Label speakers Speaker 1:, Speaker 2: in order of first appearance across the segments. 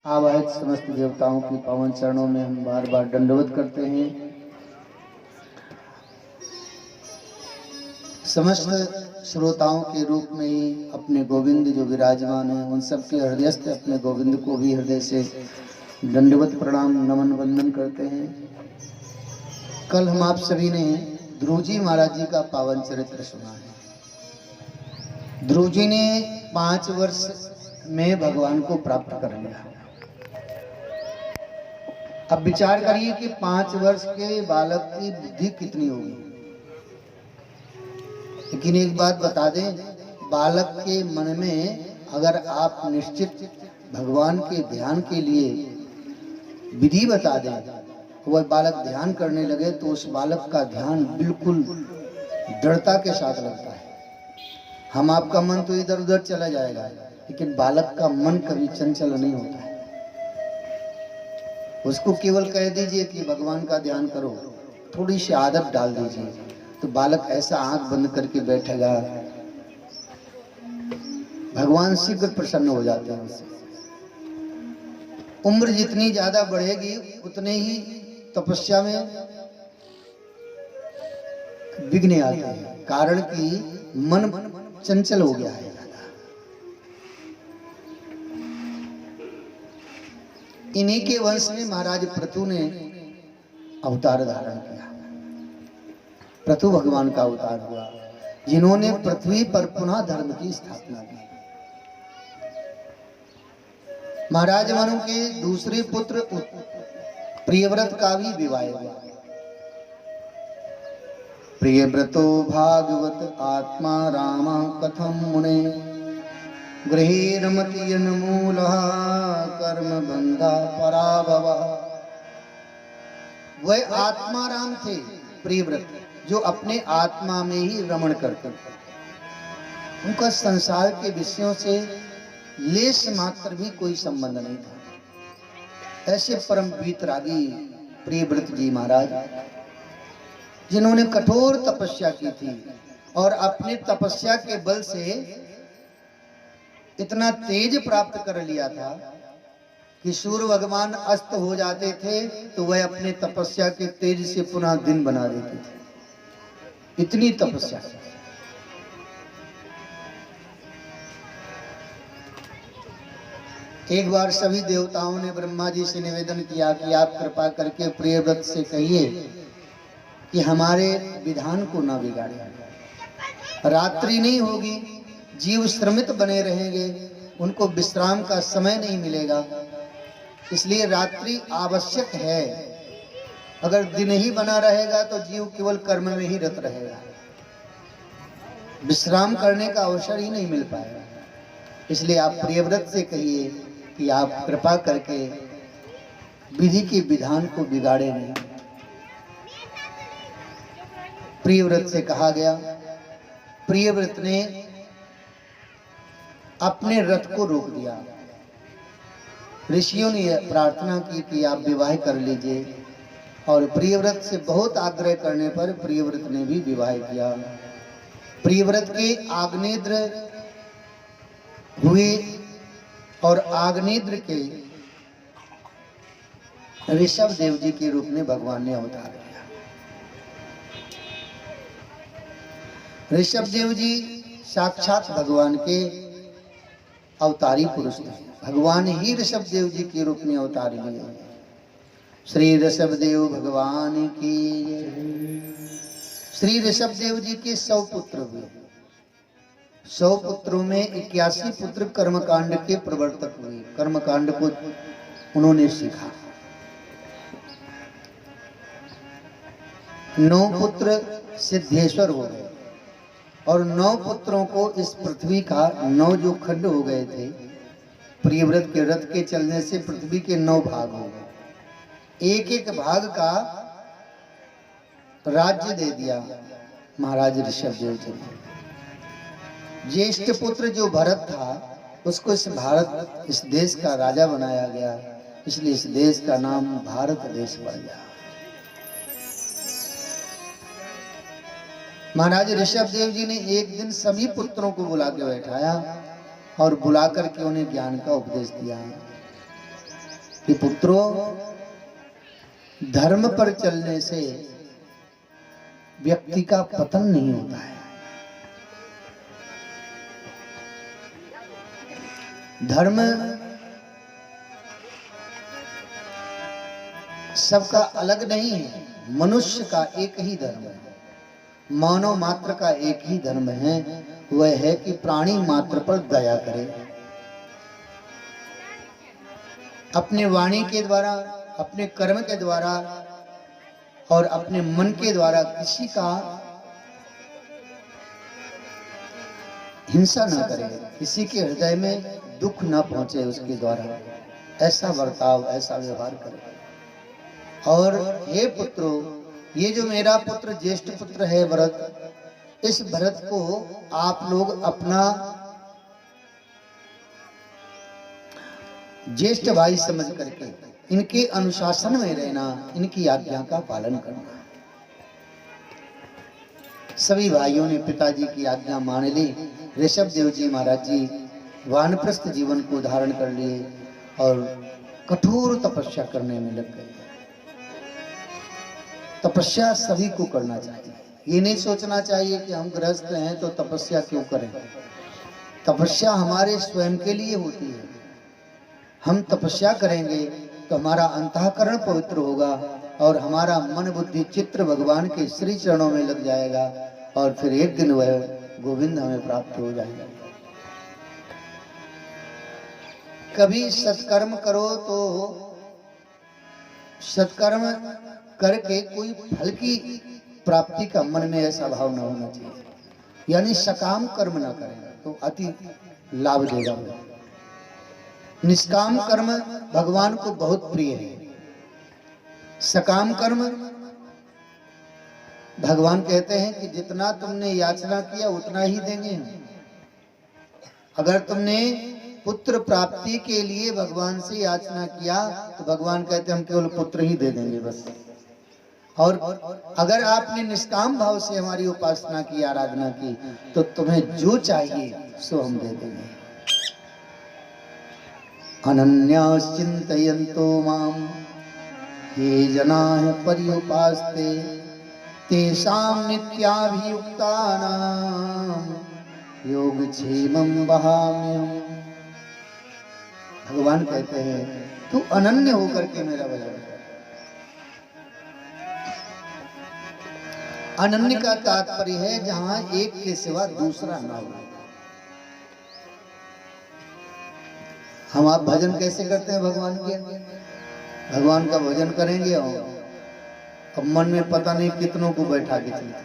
Speaker 1: आवाहित समस्त देवताओं की पावन चरणों में हम बार बार दंडवत करते हैं। समस्त श्रोताओं के रूप में ही अपने गोविंद जो विराजमान हैं उन सबके हृदयस्थ अपने गोविंद को भी हृदय से दंडवत प्रणाम नमन वंदन करते हैं। कल हम आप सभी ने ध्रुव जी महाराज जी का पावन चरित्र सुना है। ध्रुव जी ने 5 वर्ष में भगवान को प्राप्त कर लिया। अब विचार करिए कि 5 वर्ष के बालक की बुद्धि कितनी होगी। लेकिन एक बात बता दें, बालक के मन में अगर आप निश्चित भगवान के ध्यान के लिए विधि बता दें, वह बालक ध्यान करने लगे तो उस बालक का ध्यान बिल्कुल दृढ़ता के साथ लगता है। हम आपका मन तो इधर उधर चला जाएगा, लेकिन बालक का मन कभी चंचल नहीं होता है। उसको केवल कह दीजिए कि भगवान का ध्यान करो, थोड़ी सी आदत डाल दीजिए, तो बालक ऐसा आंख बंद करके बैठेगा, भगवान शीघ्र प्रसन्न हो जाते हैं उससे। उम्र जितनी ज्यादा बढ़ेगी उतने ही तपस्या में विघ्न आते हैं, कारण कि मन चंचल हो गया है। इन्हीं के वंश में महाराज पृथु ने अवतार धारण किया। पृथु भगवान का अवतार हुआ, जिन्होंने पृथ्वी पर पुनः धर्म की स्थापना की। महाराज मनु के दूसरे पुत्र प्रियव्रत का भी विवाह हुआ। प्रियव्रतो भागवत आत्मा राम कथम मुने गृहे रमति मूलः कर्म बंधा पराभव। वह आत्माराम थे प्रियव्रत, जो अपने आत्मा में ही रमण करते थे। उनका संसार के विषयों से लेश मात्र भी कोई संबंध नहीं था। ऐसे परम वीतरागी प्रियव्रत जी महाराज, जिन्होंने कठोर तपस्या की थी और अपने तपस्या के बल से इतना तेज प्राप्त कर लिया था कि सूर्य भगवान अस्त हो जाते थे तो वह अपने तपस्या के तेज से पुनः दिन बना देते थे। इतनी तपस्या। एक बार सभी देवताओं ने ब्रह्मा जी से निवेदन किया कि आप कृपा करके प्रियव्रत से कहिए कि हमारे विधान को ना बिगाड़े। रात्रि नहीं होगी, जीव श्रमित बने रहेंगे, उनको विश्राम का समय नहीं मिलेगा, इसलिए रात्रि आवश्यक है। अगर दिन ही बना रहेगा तो जीव केवल कर्म में ही रत रहेगा, विश्राम करने का अवसर ही नहीं मिल पाएगा। इसलिए आप प्रियव्रत से कहिए कि आप कृपा करके विधि के विधान को बिगाड़े नहीं। प्रियव्रत से कहा गया। प्रियव्रत ने अपने रथ को रोक दिया। ऋषियों ने प्रार्थना की कि आप विवाह कर लीजिए, और प्रियव्रत से बहुत आग्रह करने पर प्रियव्रत ने भी विवाह किया। प्रियव्रत के आग्नेत्र हुए और आग्नेत्र के ऋषभ देव जी के रूप में भगवान ने अवतार किया। ऋषभ देव जी साक्षात भगवान के अवतारी पुरुष थे। भगवान ही ऋषभ देव जी के रूप में अवतार लिए। श्री ऋषभ देव भगवान की। श्री ऋषभ देव जी के 100 पुत्र हुए। 100 पुत्रों में 81 पुत्र कर्मकांड के प्रवर्तक हुए। कर्मकांड को उन्होंने सीखा। 9 पुत्र सिद्धेश्वर हो गए, और 9 पुत्रों को इस पृथ्वी का 9 जो खंड हो गए थे, प्रियव्रत के रथ के चलने से पृथ्वी के 9 भाग हो गए। एक एक भाग का राज्य दे दिया महाराज ऋषभ देव जी ने। ज्येष्ठ पुत्र जो भरत था, उसको इस देश का राजा बनाया गया, इसलिए इस देश का नाम भारत देश पड़ गया। महाराज ऋषभ देव जी ने एक दिन सभी पुत्रों को बुला के बैठाया और बुला करके उन्हें ज्ञान का उपदेश दिया। कि पुत्रों, धर्म पर चलने से व्यक्ति का पतन नहीं होता है। धर्म सबका अलग नहीं है। मनुष्य का एक ही धर्म है, मानव मात्र का एक ही धर्म है, वह है कि प्राणी मात्र पर दया करे। अपने वाणी के द्वारा, अपने कर्म के द्वारा और अपने मन के द्वारा किसी का हिंसा न करे, किसी के हृदय में दुख न पहुंचे उसके द्वारा, ऐसा बर्ताव, ऐसा व्यवहार करे। और हे पुत्रों, ये जो मेरा पुत्र ज्येष्ठ पुत्र है भरत, इस भरत को आप लोग अपना ज्येष्ठ भाई समझ करके इनके अनुशासन में रहना, इनकी आज्ञा का पालन करना। सभी भाइयों ने पिताजी की आज्ञा मान ली। ऋषभ देव जी महाराज जी वानप्रस्थ जीवन को धारण कर लिए और कठोर तपस्या करने में लग गए। तपस्या सभी को करना चाहिए। ये नहीं सोचना चाहिए कि हम गृहस्थ हैं तो तपस्या क्यों करें। तपस्या हमारे स्वयं के लिए होती है। हम तपस्या करेंगे तो हमारा अंतःकरण पवित्र होगा और हमारा मन बुद्धि चित्र भगवान के श्री चरणों में लग जाएगा और फिर एक दिन वह गोविंद हमें प्राप्त हो जाएगा। कभी सत्कर्म करो तो सत्कर्म करके कोई फल की प्राप्ति का मन में ऐसा भाव न होना चाहिए। यानी सकाम कर्म न करें तो अति लाभ देगा। निष्काम कर्म भगवान को बहुत प्रिय है। सकाम कर्म भगवान कहते हैं कि जितना तुमने याचना किया उतना ही देंगे हम। अगर तुमने पुत्र प्राप्ति के लिए भगवान से याचना किया तो भगवान कहते हैं हम केवल पुत्र ही दे देंगे बस। और अगर आपने निष्काम भाव से हमारी उपासना की, आराधना की, तो तुम्हें जो चाहिए सो हम दे देंगे। अनन्यास चिन्तयन्तो मां ये जनाः पर्युपास्ते तेषां नित्याभियुक्तानां योगक्षेमं वहाम्यहम्। भगवान कहते हैं तू अनन्य होकर के मेरा भजन कर। अनन्य का तात्पर्य है जहां एक के सिवा दूसरा ना हो। हम आप भजन कैसे करते हैं भगवान के? भगवान का भजन करेंगे और अब मन में पता नहीं कितनों को बैठा के चलते।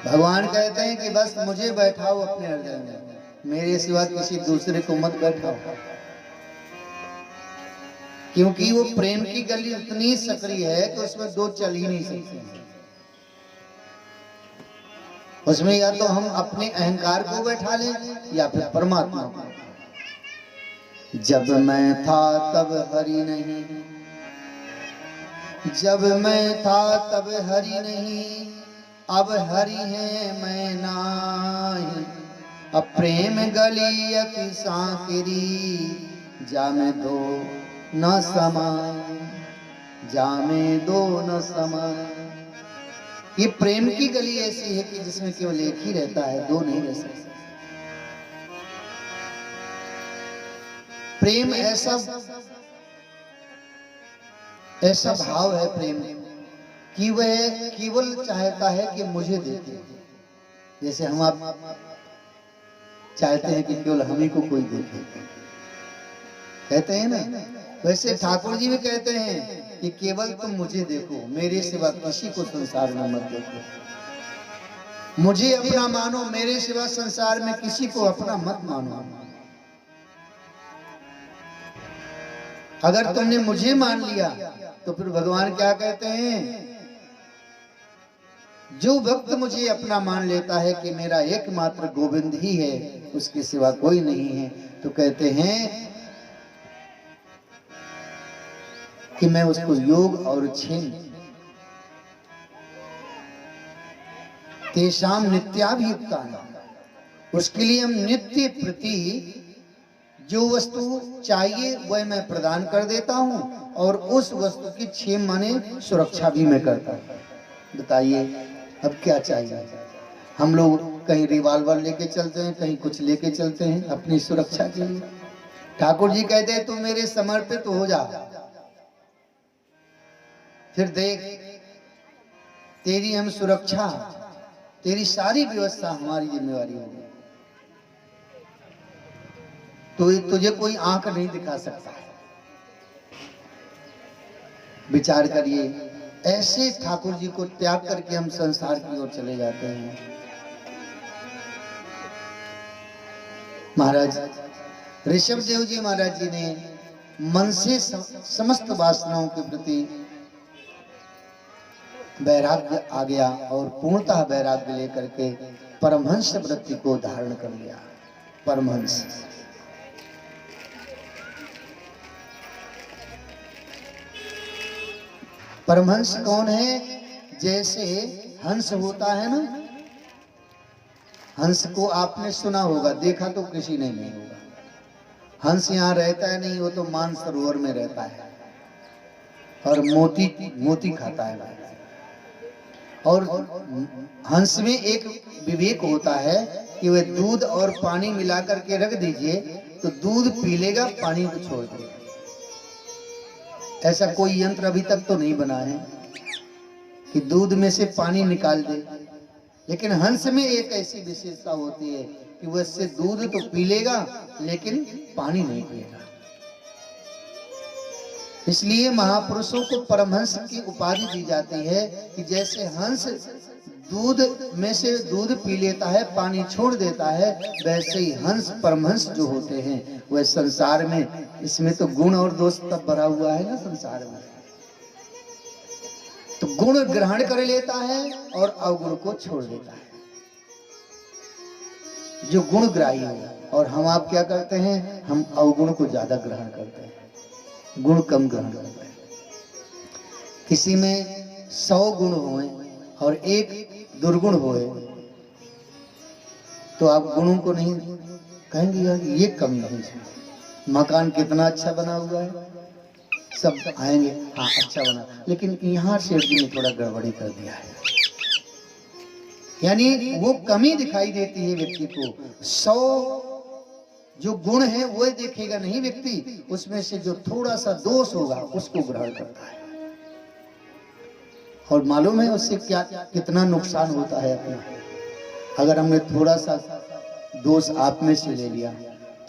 Speaker 1: भगवान कहते हैं कि बस मुझे बैठाओ अपने हृदय में, मेरे सिवा किसी दूसरे को मत बैठाओ। क्योंकि वो प्रेम की गली इतनी सक्रिय है कि उसमें दो चल ही नहीं सकते। उसमें या तो हम अपने अहंकार को बैठा लें या फिर परमात्मा को। जब मैं था तब हरि नहीं, जब मैं था तब हरि नहीं, अब हरि है मैं नाही। अब प्रेम गली अति सांकरी, जामे दो न समाए, जामे दो न समाए। ये प्रेम की गली ऐसी है कि जिसमें केवल एक ही रहता है, दो नहीं रह सकते। प्रेम ऐसा भाव है प्रेम कि वह केवल चाहता है कि मुझे देखे। जैसे हम आप चाहते हैं कि केवल हम ही को कोई देखे, कहते हैं ना, वैसे ठाकुर जी भी कहते हैं कि केवल तुम मुझे देखो, मेरे सिवा किसी को संसार में मत देखो। मुझे अपना मानो, मेरे सिवा संसार में किसी को अपना मत मानो। अगर तुमने मुझे मान लिया तो फिर भगवान क्या कहते हैं, जो भक्त मुझे अपना मान लेता है कि मेरा एकमात्र गोविंद ही है, उसके सिवा कोई नहीं है, तो कहते हैं कि मैं उसको योग और क्षेम तेषाम नित्याभियुक्तानां, उसके लिए हम नित्य प्रति जो वस्तु चाहिए वह मैं प्रदान कर देता हूँ और उस वस्तु की 6 माने सुरक्षा भी मैं करता हूँ। बताइए अब क्या चाहिए? हम लोग कहीं रिवॉल्वर लेके चलते हैं, कहीं कुछ लेके चलते हैं अपनी सुरक्षा के लिए। ठाकुर जी कहते हैं तू मेरे समर्पित हो जा, फिर देख तेरी हम सुरक्षा, तेरी सारी व्यवस्था हमारी जिम्मेवारी होगी। तो तुझे कोई आंख नहीं दिखा सकता। विचार करिए, ऐसे ठाकुर जी को त्याग करके हम संसार की ओर चले जाते हैं। महाराज ऋषभ देव जी महाराज जी ने मन से समस्त वासनाओं के प्रति वैराग्य आ गया और पूर्णतः वैराग्य लेकर के परमहंस वृत्ति को धारण कर लिया। परमहंस परमहंस कौन है? जैसे हंस होता है ना, हंस को आपने सुना होगा, देखा तो किसी ने नहीं होगा। हंस यहाँ रहता है नहीं, वो तो मानसरोवर में रहता है और मोती खाता है। और हंस में एक विवेक होता है कि वह दूध और पानी मिलाकर के रख दीजिए तो दूध पी लेगा, पानी को छोड़ देगा। ऐसा कोई यंत्र अभी तक तो नहीं बना है कि दूध में से पानी निकाल दे, लेकिन हंस में एक ऐसी विशेषता होती है कि वह इससे दूध तो पी लेगा लेकिन पानी नहीं पिएगा। इसलिए महापुरुषों को परमहंस की उपाधि दी जाती है कि जैसे हंस दूध में से दूध पी लेता है, पानी छोड़ देता है, वैसे ही हंस परमहंस जो होते हैं वह संसार में, इसमें तो गुण और दोष तब भरा हुआ है ना संसार में, तो गुण ग्रहण कर लेता है और अवगुण को छोड़ देता है। जो गुण ग्राही है, और हम आप क्या करते हैं? हम अवगुण को ज्यादा ग्रहण करते हैं, गुण कम ग्रहण करते हैं। किसी में 100 गुण होए और एक दुर्गुण होए तो आप गुणों को नहीं कहेंगे यार ये कमी है इसमें। मकान कितना अच्छा बना हुआ है, सब आएंगे हाँ अच्छा बना, लेकिन यहाँ सेठ जी ने थोड़ा गड़बड़ी कर दिया है। यानी वो कमी दिखाई देती है व्यक्ति को। 100 जो गुण है वो देखेगा नहीं व्यक्ति, उसमें से जो थोड़ा सा दोष होगा उसको ग्रहण करता है। और मालूम है उससे क्या कितना नुकसान होता है अपना। अगर हमने थोड़ा सा दोष आप में से ले लिया,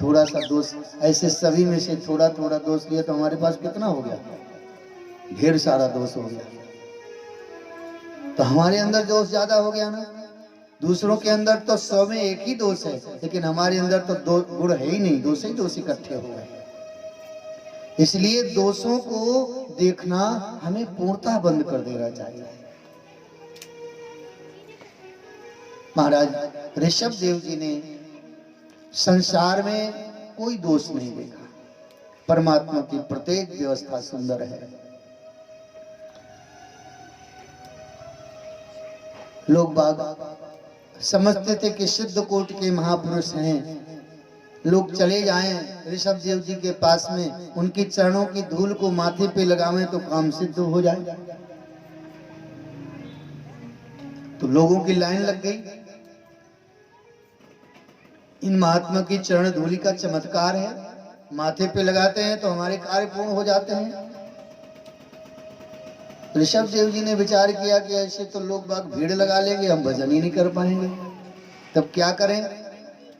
Speaker 1: थोड़ा सा दोष ऐसे सभी में से थोड़ा थोड़ा दोष लिया, तो हमारे पास कितना हो गया? ढेर सारा दोष हो गया। तो हमारे अंदर दोष ज्यादा हो गया ना। दूसरों के अंदर तो 100 में एक ही दोष है, लेकिन हमारे अंदर तो 2 गुण है ही नहीं, दोष ही दोष इकट्ठे हो गए। इसलिए दोषों को देखना हमें पूर्णतः बंद कर देना चाहिए। महाराज ऋषभ देव जी ने संसार में कोई दोष नहीं देखा। परमात्मा की प्रत्येक व्यवस्था सुंदर है। लोग बाग समझते थे कि सिद्ध कोट के महापुरुष हैं, लोग चले जाएं ऋषभ देव जी के पास में, उनकी चरणों की धूल को माथे पे लगावें तो काम सिद्ध हो जाए। तो लोगों की लाइन लग गई। इन महात्मा की चरण धूलि का चमत्कार है, माथे पे लगाते हैं तो हमारे कार्य पूर्ण हो जाते हैं। ऋषभ देव जी ने विचार किया कि ऐसे तो लोग बाग भीड़ लगा लेंगे, हम भजन ही नहीं कर पाएंगे, तब क्या करें?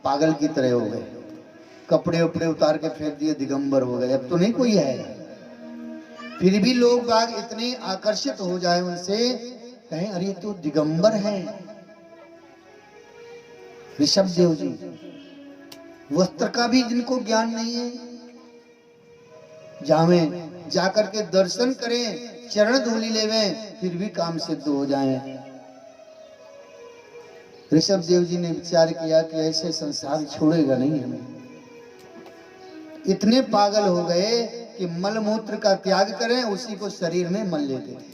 Speaker 1: पागल की तरह हो गए, कपड़े उपड़े उतार के फेंक दिए, दिगंबर हो गए, अब तो नहीं कोई है। फिर भी लोग बाग इतने आकर्षित हो जाए उनसे, कहें अरे तो दिगंबर है ऋषभ देव जी। वस्त्र का भी जिनको ज्ञान नहीं है, जावें जाकर के दर्शन करें, चरण धूलि लेवें, फिर भी काम सिद्ध हो जाएं। ऋषभ देव जी ने विचार किया कि ऐसे संसार छोड़ेगा नहीं हमें। इतने पागल हो गए कि मल मूत्र का त्याग करें, उसी को शरीर में मल लेते थे।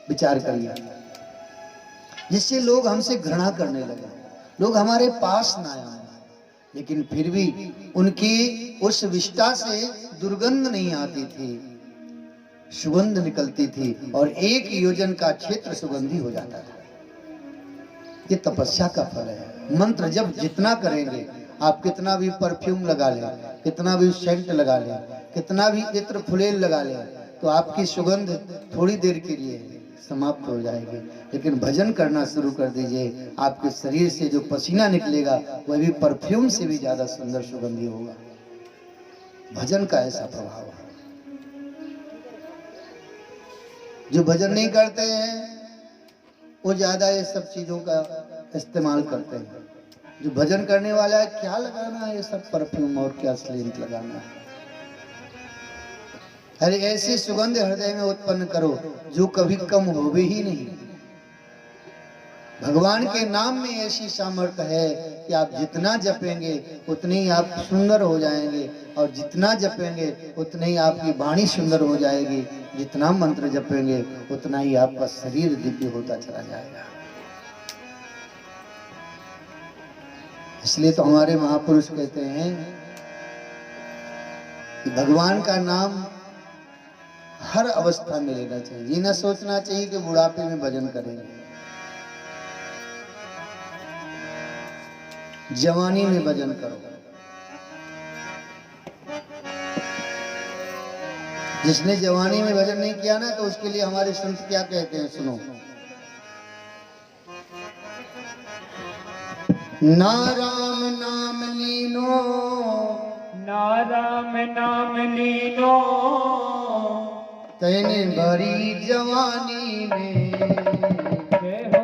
Speaker 1: विचार करिए, जिससे लोग हमसे घृणा करने लगे, लोग हमारे पास ना आए। लेकिन फिर भी उनकी उस विष्ठा से दुर्गंध नहीं आती थी, सुगंध निकलती थी और 1 योजन का क्षेत्र सुगंधी हो जाता था। ये तपस्या का फल है। मंत्र जब जितना करेंगे, आप कितना भी परफ्यूम लगा लें, कितना भी सेंट लगा लें, कितना भी इत्र फुलेल लगा लें, तो आपकी सुगंध थोड़ी देर के लिए समाप्त हो जाएगी। लेकिन भजन करना शुरू कर दीजिए, आपके शरीर से जो पसीना निकलेगा वह भी परफ्यूम से भी ज्यादा सुंदर सुगंधी होगा। भजन का ऐसा प्रभाव है। जो भजन नहीं करते हैं वो ज्यादा ये सब चीजों का इस्तेमाल करते हैं। जो भजन करने वाला है, क्या लगाना है ये सब परफ्यूम और क्या सेंट लगाना है। अरे ऐसी सुगंध हृदय में उत्पन्न करो जो कभी कम होवे ही नहीं। भगवान के नाम में ऐसी सामर्थ्य है कि आप जितना जपेंगे उतने ही आप सुंदर हो जाएंगे, और जितना जपेंगे उतने ही आपकी वाणी सुंदर हो जाएगी। जितना मंत्र जपेंगे उतना ही आपका शरीर दिव्य होता चला जाएगा। इसलिए तो हमारे महापुरुष कहते हैं कि भगवान का नाम हर अवस्था में लेना चाहिए। ये न सोचना चाहिए कि बुढ़ापे में भजन करेंगे, जवानी में भजन करो। जिसने जवानी में भजन नहीं किया ना, तो उसके लिए हमारे संत क्या कहते हैं, सुनो। ना राम नाम लीनो,
Speaker 2: ना राम नाम लीनो,
Speaker 1: तैने भरी जवानी में।
Speaker 2: जय हो